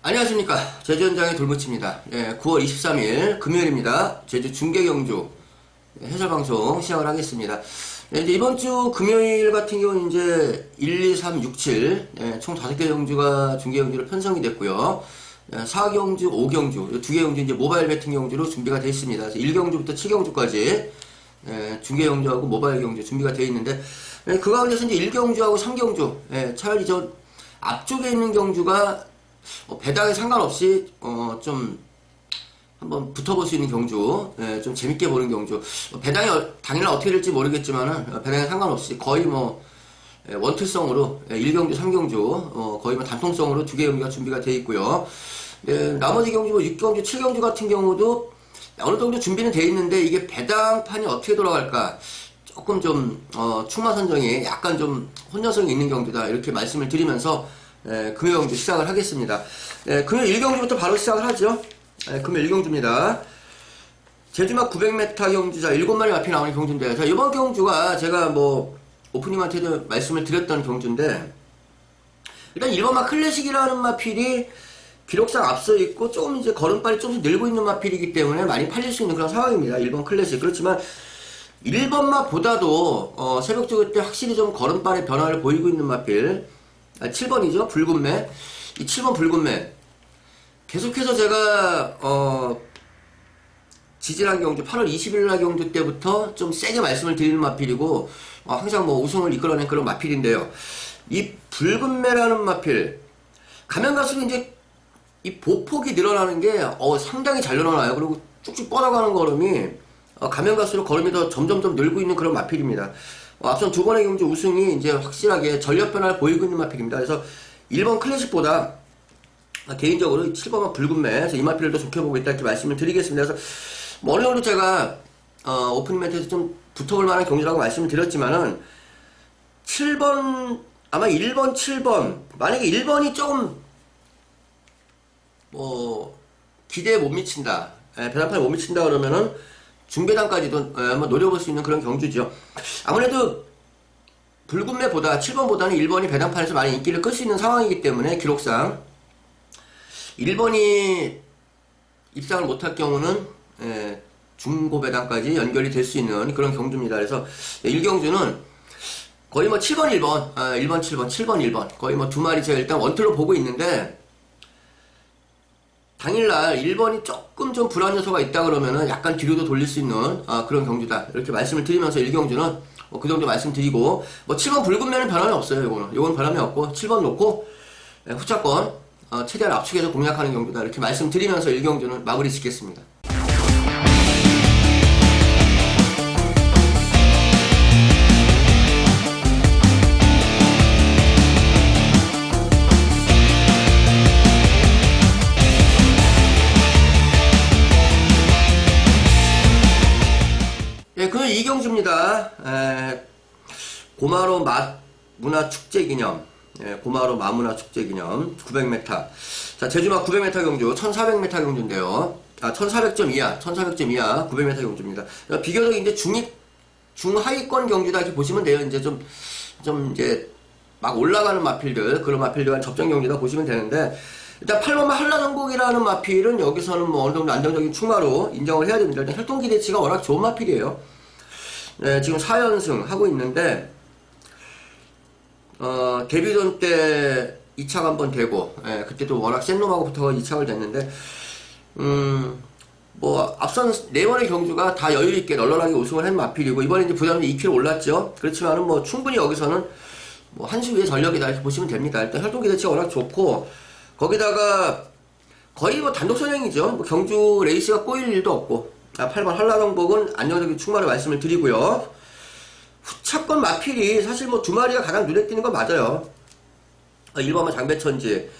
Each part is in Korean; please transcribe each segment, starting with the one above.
안녕하십니까. 제주현장의 돌무치입니다. 9월 23일 금요일입니다. 제주 중계경주 해설방송 시작을 하겠습니다. 이제 이번 주 금요일 같은 경우는 이제 1, 2, 3, 6, 7, 총 5개 경주가 중계경주로 편성이 됐고요. 4경주, 5경주, 2개 경주 이제 모바일 배팅 경주로 준비가 되어 있습니다. 그래서 1경주부터 7경주까지 중계경주하고 모바일 경주 준비가 되어 있는데, 그 가운데서 이제 1경주하고 3경주, 차라리 저 앞쪽에 있는 경주가 배당에 상관없이 좀 한번 붙어볼 수 있는 경주, 좀 재밌게 보는 경주. 배당이 당일날 어떻게 될지 모르겠지만은 배당에 상관없이 거의 뭐 원투성으로 1경주, 3경주 거의 뭐 단통성으로 2개 경주가 준비가 되어 있고요. 나머지 경주 뭐 6경주, 7경주 같은 경우도 어느 정도 준비는 되어 있는데 이게 배당판이 어떻게 돌아갈까 조금 좀 충마 선정이 약간 좀 혼전성이 있는 경주다 이렇게 말씀을 드리면서 금요 경주 시작을 하겠습니다. 금요 1경주부터 바로 시작을 하죠. 금요 1경주입니다. 제주막 900m 경주, 자, 7마리 앞이 나오는 경주인데, 자, 이번 경주가 제가 뭐, 오프님한테도 말씀을 드렸던 경주인데, 일단 1번막 클래식이라는 마필이 기록상 앞서 있고, 조금 이제 걸음발이 조금씩 늘고 있는 마필이기 때문에 많이 팔릴 수 있는 그런 상황입니다. 1번 클래식. 그렇지만, 1번막보다도, 새벽 때 확실히 좀 걸음발의 변화를 보이고 있는 마필, 7번이죠. 붉은매. 이 7번 붉은매. 계속해서 제가, 지지난 경주, 8월 20일날 경주 때부터 좀 세게 말씀을 드리는 마필이고, 항상 뭐 우승을 이끌어낸 그런 마필인데요. 이 붉은매라는 마필, 가면 갈수록 이제 이 보폭이 늘어나는 게, 상당히 잘 늘어나요. 그리고 쭉쭉 뻗어가는 걸음이, 가면 갈수록 걸음이 더 점점점 늘고 있는 그런 마필입니다. 앞선 두 번의 경주 우승이 이제 확실하게 전력 변화를 보이고 있는 마필입니다. 그래서 1번 클래식보다 개인적으로 7번은 붉은매, 그래서 이 마필을 더 좋게 보고 있다 이렇게 말씀을 드리겠습니다. 그래서 뭐 어느 정도 제가 오프닝 멘트에서 좀 붙어볼 만한 경주라고 말씀을 드렸지만은 7번, 아마 1번, 7번, 만약에 1번이 조금 뭐 기대에 못 미친다, 배당판에 못 미친다 그러면은 중배당까지도 한번 노려볼 수 있는 그런 경주죠. 아무래도 붉은매보다 7번보다는 1번이 배당판에서 많이 인기를 끌 수 있는 상황이기 때문에 기록상 1번이 입상을 못할 경우는 중고 배당까지 연결이 될 수 있는 그런 경주입니다. 그래서 1경주는 거의 뭐 7번 1번, 1번 7번, 7번 1번 거의 뭐 두 마리 제가 일단 원틀로 보고 있는데, 당일날 1번이 조금 좀 불안 요소가 있다 그러면은 약간 뒤로도 돌릴 수 있는 그런 경주다 이렇게 말씀을 드리면서 1경주는 그 정도 말씀드리고, 뭐 7번 붉은매는 변함이 없어요. 요거는 변함이 없고 7번 놓고 후차권 최대한 압축해서 공략하는 경주다 이렇게 말씀드리면서 1경주는 마무리 짓겠습니다. 금요 2경주입니다. 고마로 문화축제기념, 고마로 마문화축제기념 900m. 자, 제주막 900m 경주, 1400m 경주인데요. 1400점 이하, 900m 경주입니다. 비교적 이제 중하위권 경주다 이렇게 보시면 돼요. 이제 좀 이제 막 올라가는 마필들, 그런 마필들과 접전 경주다 보시면 되는데, 일단 8번마 한라전국이라는 마필은 여기서는 뭐 어느 정도 안정적인 충마로 인정을 해야 됩니다. 일단 혈통 기대치가 워낙 좋은 마필이에요. 지금 4연승 하고 있는데, 데뷔전 때 2착 한번 되고, 그때도 워낙 센 놈하고 붙어서 2착을 됐는데, 뭐, 앞선 4번의 경주가 다 여유있게 널널하게 우승을 한 마필이고, 이번에 이제 부담이 2kg 올랐죠. 그렇지만은 뭐, 충분히 여기서는 뭐, 한 수 위의 전력이다 이렇게 보시면 됩니다. 일단 혈통 기대치가 워낙 좋고, 거기다가 거의 뭐 단독 선행이죠. 뭐 경주 레이스가 꼬일 일도 없고, 8번 한라정복은 안정적인 충마를 말씀을 드리고요. 후차권 마필이 사실 뭐 두 마리가 가장 눈에 띄는 건 맞아요. 1번은 장배천지,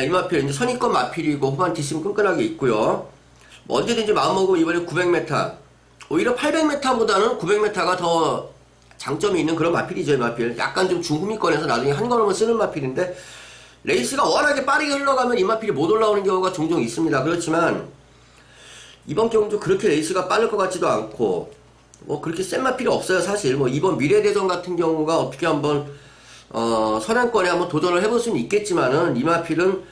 이 마필 이제 선의권 마필이고 후반 뒷심 끈끈하게 있고요. 뭐 언제든지 마음먹으면 이번에 900m, 오히려 800m보다는 900m가 더 장점이 있는 그런 마필이죠. 이 마필 약간 좀 중후미권에서 나중에 한 걸음을 쓰는 마필인데, 레이스가 워낙에 빠르게 흘러가면 이 마필이 못 올라오는 경우가 종종 있습니다. 그렇지만 이번 경주 그렇게 레이스가 빠를 것 같지도 않고, 뭐 그렇게 센 마필이 없어요. 사실 뭐 이번 미래대전 같은 경우가 어떻게 한번 선행권에 한번 도전을 해볼 수는 있겠지만은, 이 마필은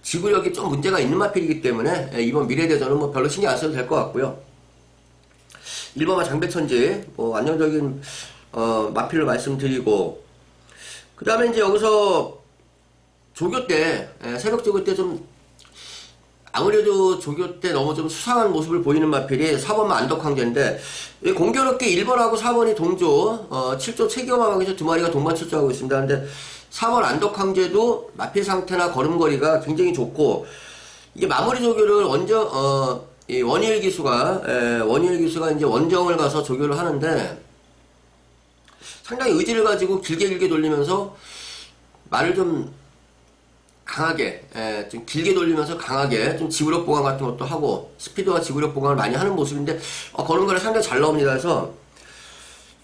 지구력이 좀 문제가 있는 마필이기 때문에 이번 미래대전은 뭐 별로 신경 안 써도 될 것 같고요. 1번마 장배천지 뭐 안정적인 마필로 말씀드리고, 그 다음에 이제 여기서 조교 때 새벽 조교 때 좀 아무래도 조교 때 너무 좀 수상한 모습을 보이는 마필이 4번마 안덕황제인데, 공교롭게 1번하고 4번이 동조 7조 체기어마강에서 두 마리가 동반출조하고 있습니다. 근데 4번 안덕황제도 마필 상태나 걸음걸이가 굉장히 좋고, 이게 마무리 조교를 이 원희일 기수가 이제 원정을 가서 조교를 하는데, 상당히 의지를 가지고 길게 돌리면서 말을 좀 강하게, 좀 길게 돌리면서 강하게 좀 지구력 보강 같은 것도 하고, 스피드와 지구력 보강을 많이 하는 모습인데, 걸음걸이 상당히 잘 나옵니다. 그래서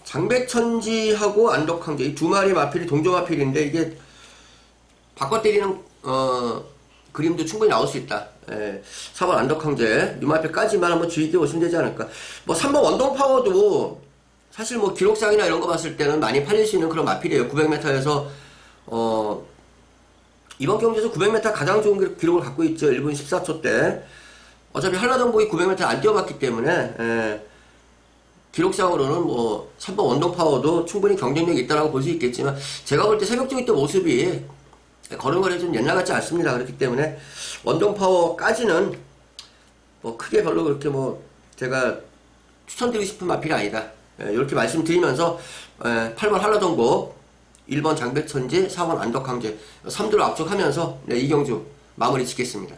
장백천지하고 안덕황제 이 두 마리 마필이 동조 마필인데, 이게 바꿔 때리는 그림도 충분히 나올 수 있다. 4번 안덕황제 뉴마필까지만 한번 주의 깊게 보시면 되지 않을까. 뭐 3번 원동파워도 사실 뭐 기록상이나 이런 거 봤을 때는 많이 팔릴 수 있는 그런 마필이에요. 900m에서 이번 경기에서 900m 가장 좋은 기록을 갖고 있죠. 1분 14초 때. 어차피 한라동복이 900m 안 뛰어봤기 때문에 기록상으로는 뭐 3번 원동파워도 충분히 경쟁력이 있다라고 볼 수 있겠지만, 제가 볼 때 새벽적인 때 모습이 걸음걸이 좀 옛날 같지 않습니다. 그렇기 때문에 원동파워까지는 뭐 크게 별로 그렇게 뭐 제가 추천드리고 싶은 마필이 아니다. 이렇게 말씀드리면서 8번 한라동복, 1번 장백천지, 4번 안덕황제 3두를 압축하면서 이 경주 마무리 짓겠습니다.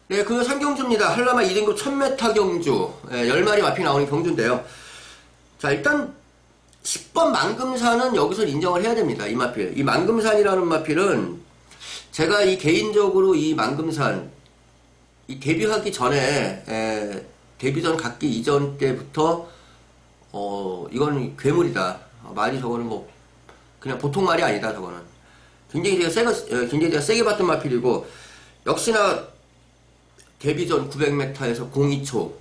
네, 그 3경주입니다. 한라마 2등급 1000m 경주. 10마리 마필 나오는 경주인데요. 자, 일단 10번 만금산은 여기서 인정을 해야 됩니다. 이 마필. 이 만금산이라는 마필은 제가 이 개인적으로 이 만금산 이 데뷔하기 전에 데뷔전 갖기 이전 때부터 이건 괴물이다. 말이 저거는 뭐 그냥 보통 말이 아니다. 저거는 굉장히 제가 세게 봤던 마필이고, 역시나 데뷔전 900m에서 02초.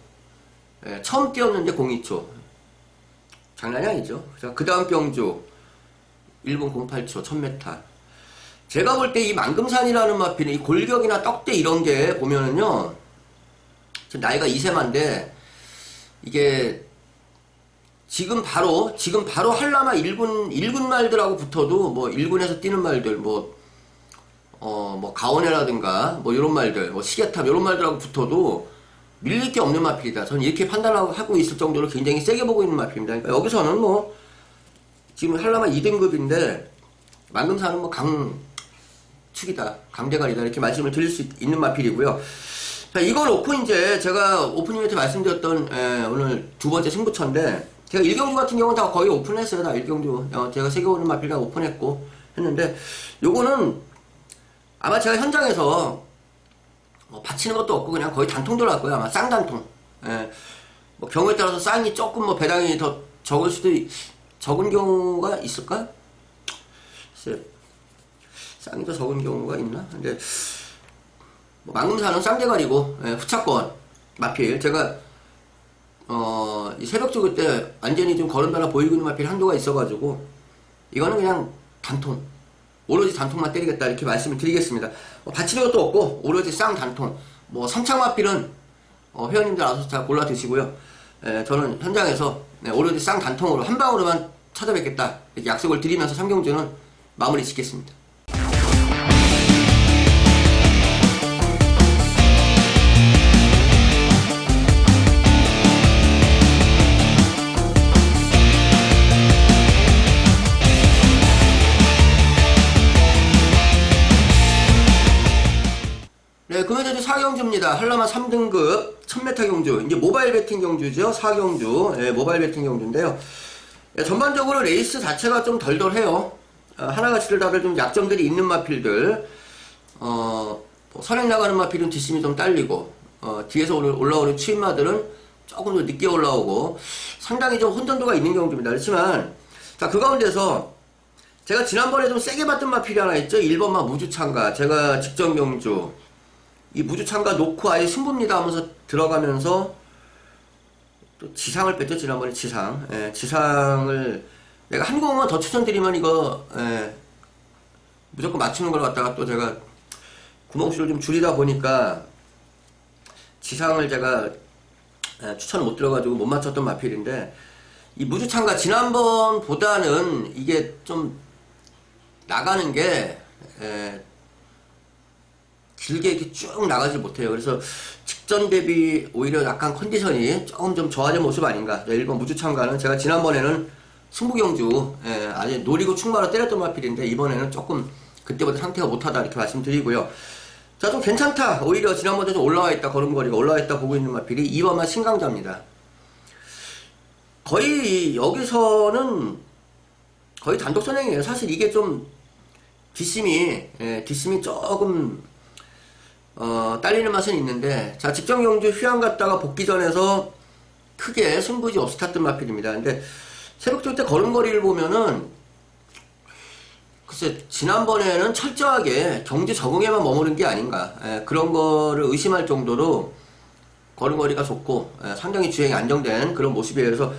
처음 뛰었는데 02초. 장난이 아니죠. 그 다음 경주 1분 08초 1000m. 제가 볼 때 이 만금산이라는 마필은 이 골격이나 떡대 이런 게 보면은요, 지금 나이가 2세만데 이게 지금 바로 한라마 1군 말들하고 붙어도 뭐 1군에서 뛰는 말들 뭐 가오네라든가 뭐 이런 말들, 뭐 시계탑 이런 말들하고 붙어도 밀릴 게 없는 마필이다. 저는 이렇게 판단하고 있을 정도로 굉장히 세게 보고 있는 마필입니다. 그러니까 여기서는 뭐 지금 한라마 2등급인데 만금산은 뭐 강축이다, 강대가리다 이렇게 말씀을 드릴 수 있는 마필이고요. 자, 이거 놓고 이제 제가 오프닝에 말씀드렸던 오늘 두 번째 승부처인데, 제가 1경주 같은 경우는 다 거의 오픈했어요. 다 1경주 제가 세계 오는 마필 다 오픈했고 했는데, 요거는 아마 제가 현장에서 받치는 것도 없고 그냥 거의 단통 들어갈 거예요. 아마 쌍단통. 뭐 경우에 따라서 쌍이 조금 뭐 배당이 더 적은 경우가 있을까? 글쎄, 쌍이 더 적은 경우가 있나? 근데 뭐 만금산은 쌍대가리고 후차권 마필. 제가 이 새벽조 그때 완전히 좀 걸음달라 보이고 있는 마필 한도가 있어가지고 이거는 그냥 단통. 오로지 단통만 때리겠다 이렇게 말씀을 드리겠습니다. 받치는 것도 없고 오로지 쌍 단통. 뭐 선착마필은 회원님들 알아서 잘 골라 드시고요. 저는 현장에서 오로지 쌍 단통으로 한 방으로만 찾아뵙겠다 이렇게 약속을 드리면서 3경주는 마무리 짓겠습니다. 네, 금요일 4경주입니다. 한라마 3등급 1000m 경주. 이제 모바일 배팅 경주죠. 4경주. 모바일 배팅 경주인데요. 전반적으로 레이스 자체가 좀 덜덜해요. 하나같이들 다들 좀 약점들이 있는 마필들. 선행 나가는 마필은 뒷심이 좀 딸리고, 뒤에서 올라오는 추임마들은 조금 더 늦게 올라오고, 상당히 좀 혼돈도가 있는 경주입니다. 그렇지만, 자, 그 가운데서 제가 지난번에 좀 세게 봤던 마필이 하나 있죠. 1번마 무주창가. 제가 직전 경주. 이 무주창가 놓고 아예 승부입니다 하면서 들어가면서 또 지상을 뺐죠. 지난번에 지상. 예, 지상을 내가 한 공만 더 추천드리면 이거 예, 무조건 맞추는 걸 갖다가 또 제가 구멍수를 좀 줄이다 보니까 지상을 제가 추천을 못 들어가지고 못 맞췄던 마필인데, 이 무주창가 지난번보다는 이게 좀 나가는 게 길게 이렇게 쭉 나가지 못해요. 그래서 직전 대비 오히려 약간 컨디션이 조금 좀 좋아진 모습 아닌가. 1번 무주창가는 제가 지난번에는 승부경주 아주 노리고 충마로 때렸던 마필인데, 이번에는 조금 그때보다 상태가 못하다 이렇게 말씀드리고요. 자, 좀 괜찮다. 오히려 지난번에 좀 올라와 있다. 걸음걸이가 올라와 있다 보고 있는 마필이 2번만 신강자입니다. 거의 여기서는 거의 단독 선행이에요. 사실 이게 좀 뒷심이 조금 딸리는 맛은 있는데, 자, 직전 경주 휴양 갔다가 복귀전에서 크게 승부지 없었던 마필입니다. 근데 새벽조 때 걸음걸이를 보면은 글쎄 지난번에는 철저하게 경주 적응에만 머무른 게 아닌가, 그런 거를 의심할 정도로 걸음걸이가 좋고 상당히 주행이 안정된 그런 모습이에요. 그래서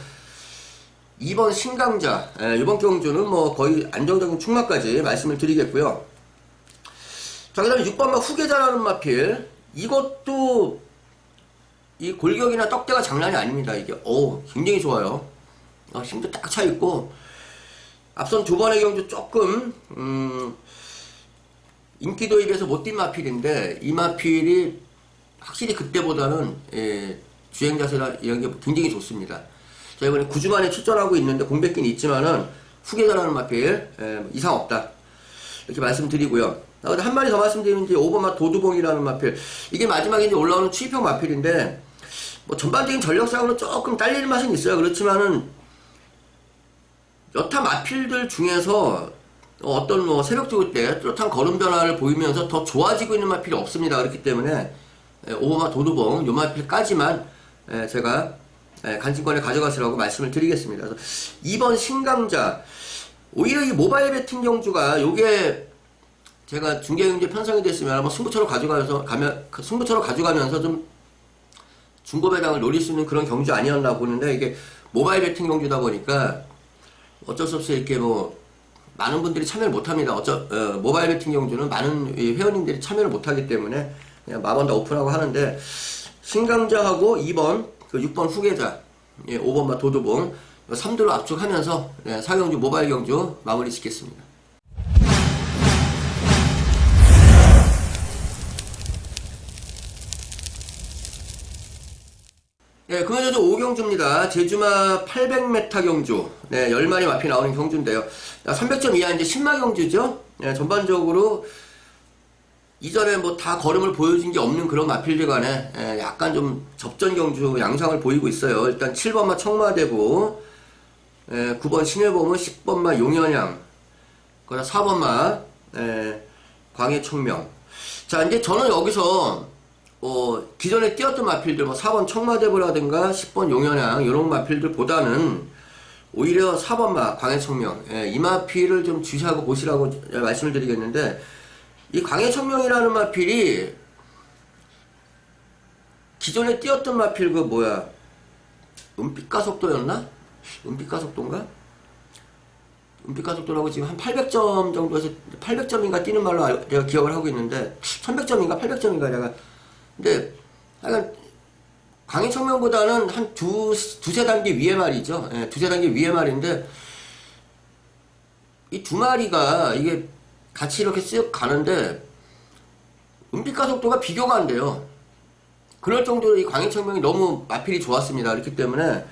2번 신강자, 이번 경주는 뭐 거의 안정적인 충마까지 말씀을 드리겠고요. 자, 그 다음에 6번마 후계자라는 마필, 이것도 이 골격이나 떡대가 장난이 아닙니다. 이게 굉장히 좋아요. 힘도 딱 차있고, 앞선 두 번의 경주 조금 인기도에 비해서 못 뛴 마필인데, 이 마필이 확실히 그때보다는 주행 자세나 이런 게 굉장히 좋습니다. 자, 이번에 9주 만에 출전하고 있는데 공백기는 있지만은 후계자라는 마필 이상 없다 이렇게 말씀드리고요. 한 마리 더 말씀드리면 이제 5번마 도두봉이라는 마필, 이게 마지막에 이제 올라오는 추입형 마필인데, 뭐 전반적인 전력상으로 조금 딸리는 맛은 있어요. 그렇지만은 여타 마필들 중에서 어떤 뭐 새벽조기 때 뚜렷한 걸음 변화를 보이면서 더 좋아지고 있는 마필이 없습니다. 그렇기 때문에 5번마 도두봉 요 마필까지만 제가 간증권에 가져가시라고 말씀을 드리겠습니다. 그래서 2번 신강자, 오히려 이 모바일 배팅 경주가 요게 제가 중계경주에 편성이 됐으면 한번 승부처로 가져가면서 좀 중고배당을 노릴 수 있는 그런 경주 아니었나 보는데, 이게 모바일 배팅 경주다 보니까 어쩔 수 없이 이렇게 뭐 많은 분들이 참여를 못합니다. 모바일 배팅 경주는 많은 회원님들이 참여를 못하기 때문에 그냥 마번 다 오픈하고 하는데, 신강자하고 2번, 6번 후계자, 5번마 도두봉 3두로 압축하면서 4경주 모바일 경주 마무리 짓겠습니다. 금요일 5경주입니다. 제주마 800m 경주. 10마리 마필 나오는 경주인데요. 300점 이하 이제 신마 경주죠. 전반적으로 이전에 뭐 다 걸음을 보여준 게 없는 그런 마필들 간에 약간 좀 접전 경주 양상을 보이고 있어요. 일단 7번마 청마대부, 9번 신혜범은 10번마 용현양, 그다음 4번마 광해청명. 자, 이제 저는 여기서 기존에 뛰었던 마필들, 뭐 4번 청마대부라든가 10번 용현양 이런 마필들보다는 오히려 4번마 광해청명, 이 마필을 좀 주시하고 보시라고 말씀을 드리겠는데, 이 광해청명이라는 마필이 기존에 뛰었던 마필 은빛가속도였나? 은빛가속도인가? 은빛가속도라고 지금 한 800점 정도에서 800점인가 뛰는 말로 제가 기억을 하고 있는데, 1100점인가 800점인가 제가. 근데 하여간 광해청명보다는 한 두세 단계 위에 말이죠. 두세 단계 위에 말인데, 이 두 마리가 이게 같이 이렇게 쓱 가는데 은빛가속도가 비교가 안 돼요. 그럴 정도로 이 광해청명이 너무 마필이 좋았습니다. 그렇기 때문에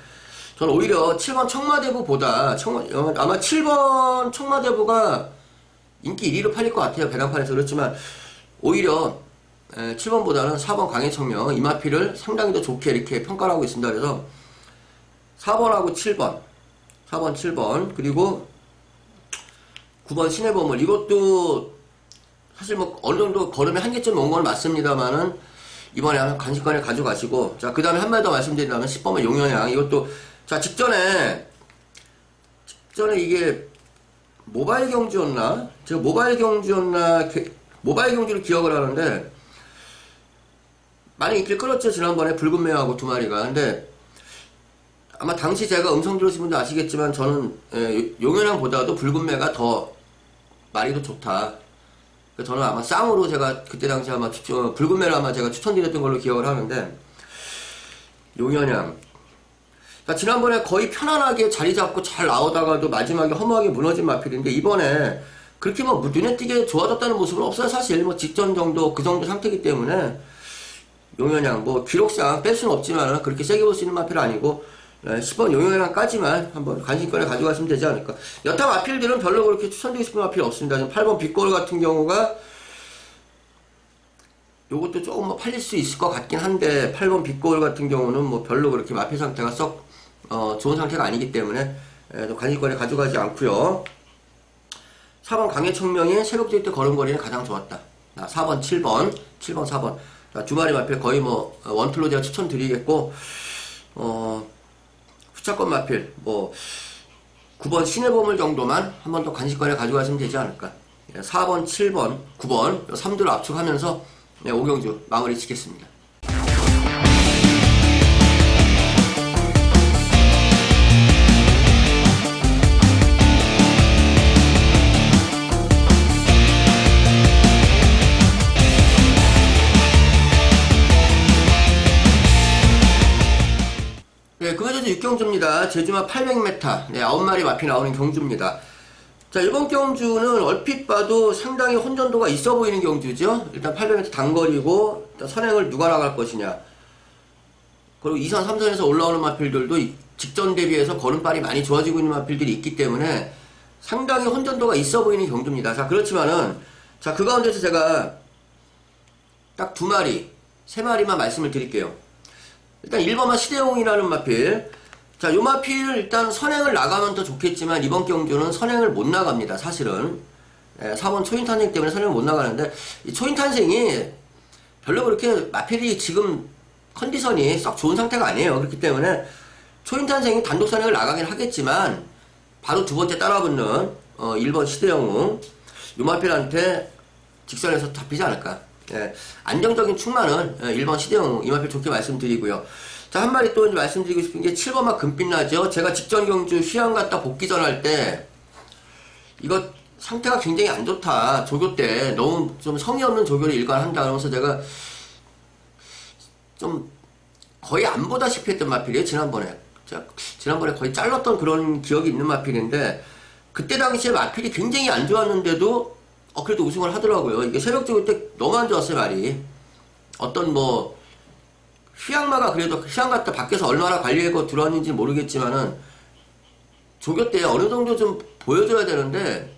저는 오히려 7번 청마대부보다 아마 7번 청마대부가 인기 1위로 팔릴 것 같아요. 배당판에서. 그렇지만 오히려 7번보다는 4번 광해청명 이 마필을 상당히 더 좋게 이렇게 평가를 하고 있습니다. 그래서 4번하고 7번, 4번 7번, 그리고 9번 신혜범을, 이것도 사실 뭐 어느 정도 걸음에 한계점이 온 건 맞습니다만은 이번에 한 간식관에 가져가시고, 자, 그 다음에 한 마디 더 말씀드린다면 10번은 용현양, 이것도, 자, 직전에 이게 모바일 경주였나? 제가 모바일 경주를 기억을 하는데 많이 인기를 끌었죠. 지난번에 붉은 매하고 두 마리가. 근데 아마 당시 제가 음성 들으신 분도 아시겠지만 저는 용현왕보다도 붉은 매가 더 말이 더 좋다. 저는 아마 쌍으로 제가 그때 당시 아마 붉은 매를 아마 제가 추천드렸던 걸로 기억을 하는데, 용현왕. 그러니까 지난번에 거의 편안하게 자리 잡고 잘 나오다가도 마지막에 허무하게 무너진 마필인데, 이번에 그렇게 뭐 눈에 띄게 좋아졌다는 모습은 없어요. 사실 뭐 직전 정도 그 정도 상태이기 때문에 용현왕 뭐 기록상 뺄 수는 없지만 그렇게 세게 볼 수 있는 마필은 아니고 10번 용현왕까지만 한번 관심권에 가져가시면 되지 않을까. 여타 마필들은 별로 그렇게 추천드리고 싶은 마필이 없습니다. 지금 8번 빗골 같은 경우가 요것도 조금 뭐 팔릴 수 있을 것 같긴 한데, 8번 빗골 같은 경우는 뭐 별로 그렇게 마필 상태가 썩 좋은 상태가 아니기 때문에 관심권에 가져가지 않고요. 4번 강해청명이 새벽질 때 걸음걸이는 가장 좋았다. 4번 7번 4번 두 마리 마필 거의 뭐 원툴로 제가 추천드리겠고, 후차권 마필 뭐 9번 신의 보물 정도만 한 번 더 관심권에 가져가시면 되지 않을까. 4번 7번 9번 3두를 압축하면서 오경주 마무리 짓겠습니다. 네, 금요제주 6경주입니다. 제주마 800m, 9마리 마필 나오는 경주입니다. 자, 이번 경주는 얼핏 봐도 상당히 혼전도가 있어 보이는 경주죠. 일단 800m 단거리고, 일단 선행을 누가 나갈 것이냐. 그리고 2선, 3선에서 올라오는 마필들도 직전 대비해서 걸음발이 많이 좋아지고 있는 마필들이 있기 때문에 상당히 혼전도가 있어 보이는 경주입니다. 자, 그렇지만은, 자, 그 가운데서 제가 딱 2마리, 3마리만 말씀을 드릴게요. 일단 1번만 시대용이라는 마필. 자, 요 마필 일단 선행을 나가면 더 좋겠지만 이번 경주는 선행을 못 나갑니다. 사실은 4번 초인탄생 때문에 선행을 못 나가는데, 이 초인탄생이 별로 그렇게 마필이 지금 컨디션이 썩 좋은 상태가 아니에요. 그렇기 때문에 초인탄생이 단독 선행을 나가긴 하겠지만 바로 두 번째 따라붙는 1번 시대용은 요 마필한테 직선에서 잡히지 않을까. 안정적인 충만은 1번 시대용 이 마필 좋게 말씀드리고요. 자, 한 마리 또 이제 말씀드리고 싶은 게 7번마 금빛나죠. 제가 직전 경주 휴양 갔다 복귀전 할 때 이거 상태가 굉장히 안 좋다. 조교 때 너무 좀 성의 없는 조교를 일관한다 그러면서 제가 좀 거의 안 보다시피 했던 마필이에요. 지난번에 거의 잘랐던 그런 기억이 있는 마필인데, 그때 당시에 마필이 굉장히 안 좋았는데도 그래도 우승을 하더라고요. 이게 새벽조교 때 너무 안 좋았어요, 말이. 어떤 뭐 휴양마가 그래도 휴양 갔다 밖에서 얼마나 관리하고 들어왔는지 모르겠지만은 조교 때 어느 정도 좀 보여줘야 되는데,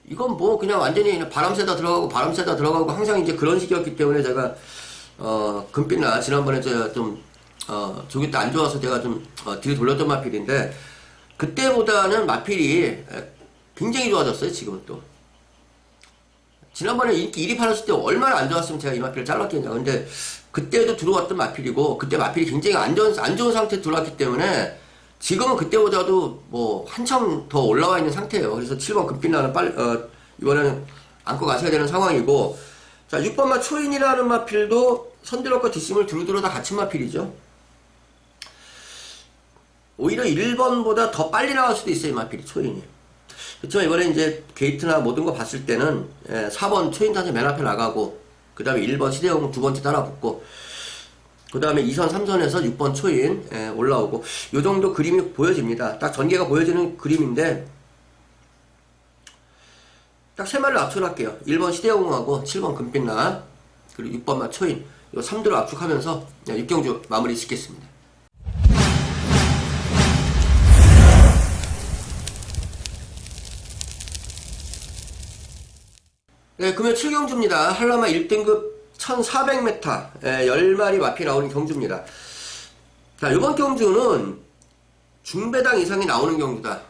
이건 뭐 그냥 완전히 그냥 바람 쐬다 들어가고 항상 이제 그런 식이었기 때문에 제가 금빛나 지난번에 제가 좀 조교 때 안 좋아서 제가 좀 뒤로 돌렸던 마필인데, 그때보다는 마필이 굉장히 좋아졌어요. 지금은 또 지난번에 인기 1위 팔았을 때 얼마나 안 좋았으면 제가 이 마필을 잘랐겠냐. 근데 그때도 들어왔던 마필이고, 그때 마필이 굉장히 안 좋은 상태에 들어왔기 때문에 지금은 그때보다도 뭐 한참 더 올라와 있는 상태예요. 그래서 7번 금빛나는 이번에는 안고 가셔야 되는 상황이고, 자, 6번마 초인이라는 마필도 선두력과 뒷심을 두루두루 다 갖춘 마필이죠. 오히려 1번보다 더 빨리 나갈 수도 있어요, 이 마필이, 초인이. 그렇지만 이번에 이제 게이트나 모든 거 봤을 때는 4번 초인 탄생 맨 앞에 나가고, 그 다음에 1번 시대용 두 번째 따라 붙고, 그 다음에 2선, 3선에서 6번 초인 올라오고, 요 정도 그림이 보여집니다. 딱 전개가 보여지는 그림인데, 딱 세 마리를 압축할게요. 1번 시대용하고 7번 금빛나, 그리고 6번만 초인, 요 3두를 압축하면서 6경주 마무리 짓겠습니다. 네, 금요 7경주입니다. 한라마 1등급 1400m 10마리 마필 나오는 경주입니다. 자, 이번 경주는 중배당 이상이 나오는 경주다.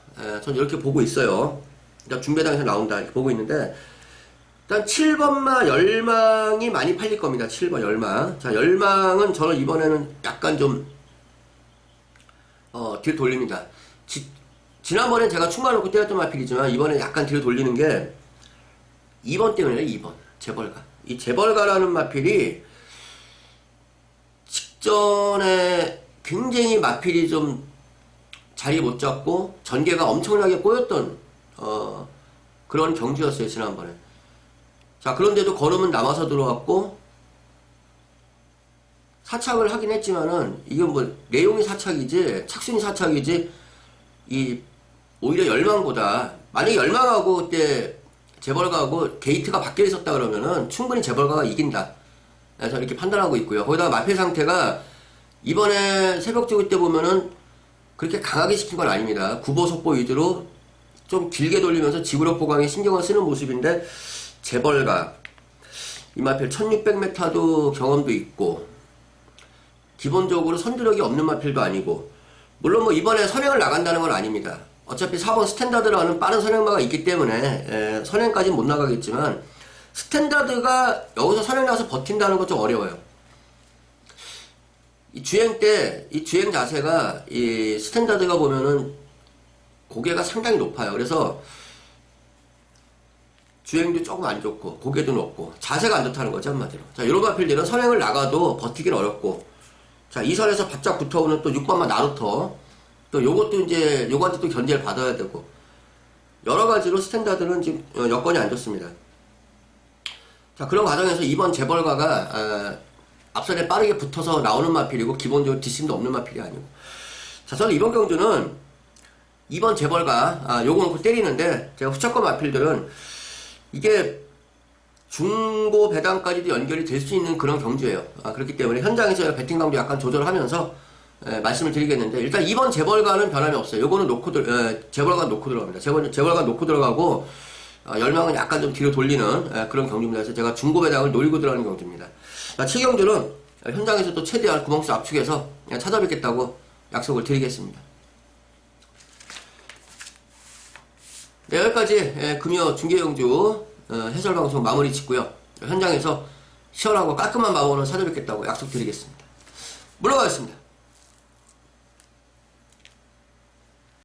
전 이렇게 보고 있어요. 일단 중배당 이상 나온다 이렇게 보고 있는데, 일단 7번마 열망이 많이 팔릴 겁니다. 7번 열망. 자, 열망은 저는 이번에는 약간 좀 뒤로 돌립니다. 지난번엔 제가 충만놓고 때렸던 마필이지만 이번에 약간 뒤로 돌리는 게 2번 때문이에요. 2번 재벌가. 이 재벌가라는 마필이 직전에 굉장히 마필이 좀 자리 못 잡고 전개가 엄청나게 꼬였던 그런 경주였어요, 지난번에. 자, 그런데도 걸음은 남아서 들어왔고 사착을 하긴 했지만은 이건 뭐 내용이 사착이지 착순이 사착이지 오히려 열망보다, 만약에 열망하고 그때 재벌가하고 게이트가 바뀌어 있었다 그러면은 충분히 재벌가가 이긴다, 그래서 이렇게 판단하고 있고요. 거기다가 마필 상태가 이번에 새벽주기 때 보면은 그렇게 강하게 시킨 건 아닙니다. 구보 속보 위주로 좀 길게 돌리면서 지구력 보강에 신경을 쓰는 모습인데, 재벌가 이마필 1600m도 경험도 있고 기본적으로 선두력이 없는 마필도 아니고, 물론 뭐 이번에 선행을 나간다는 건 아닙니다. 어차피 4번 스탠다드라는 빠른 선행마가 있기 때문에 선행까지는 못 나가겠지만, 스탠다드가 여기서 선행 나서 버틴다는 건 좀 어려워요. 이 주행 때, 이 주행 자세가, 이 스탠다드가 보면은 고개가 상당히 높아요. 그래서 주행도 조금 안 좋고, 고개도 높고, 자세가 안 좋다는 거죠, 한마디로. 자, 요런 마필들은 선행을 나가도 버티긴 어렵고, 자, 이 선에서 바짝 붙어오는 또 6번마 나루터, 또 요것도 이제, 요거한테 또 견제를 받아야 되고, 여러 가지로 스탠다드는 지금 여건이 안 좋습니다. 자, 그런 과정에서 이번 재벌가가, 앞선에 빠르게 붙어서 나오는 마필이고 기본적으로 뒷심도 없는 마필이 아니고. 자, 저는 이번 경주는 2번 재벌가 요거 놓고 때리는데, 제가 후차권 마필들은 이게 중고 배당까지도 연결이 될 수 있는 그런 경주예요. 그렇기 때문에 현장에서 배팅감도 약간 조절하면서 말씀을 드리겠는데, 일단 2번 재벌가는 변함이 없어요. 요거는 재벌가 놓고 들어갑니다. 재벌가 놓고 들어가고, 열망은 약간 좀 뒤로 돌리는 그런 경주입니다. 그래서 제가 중고 배당을 노리고 들어가는 경주입니다. 7경주는 현장에서 또 최대한 구멍수 압축해서 찾아뵙겠다고 약속을 드리겠습니다. 네, 여기까지 금요 중계경주 해설방송 마무리 짓고요. 현장에서 시원하고 깔끔한 마법으로 찾아뵙겠다고 약속드리겠습니다. 물러가겠습니다.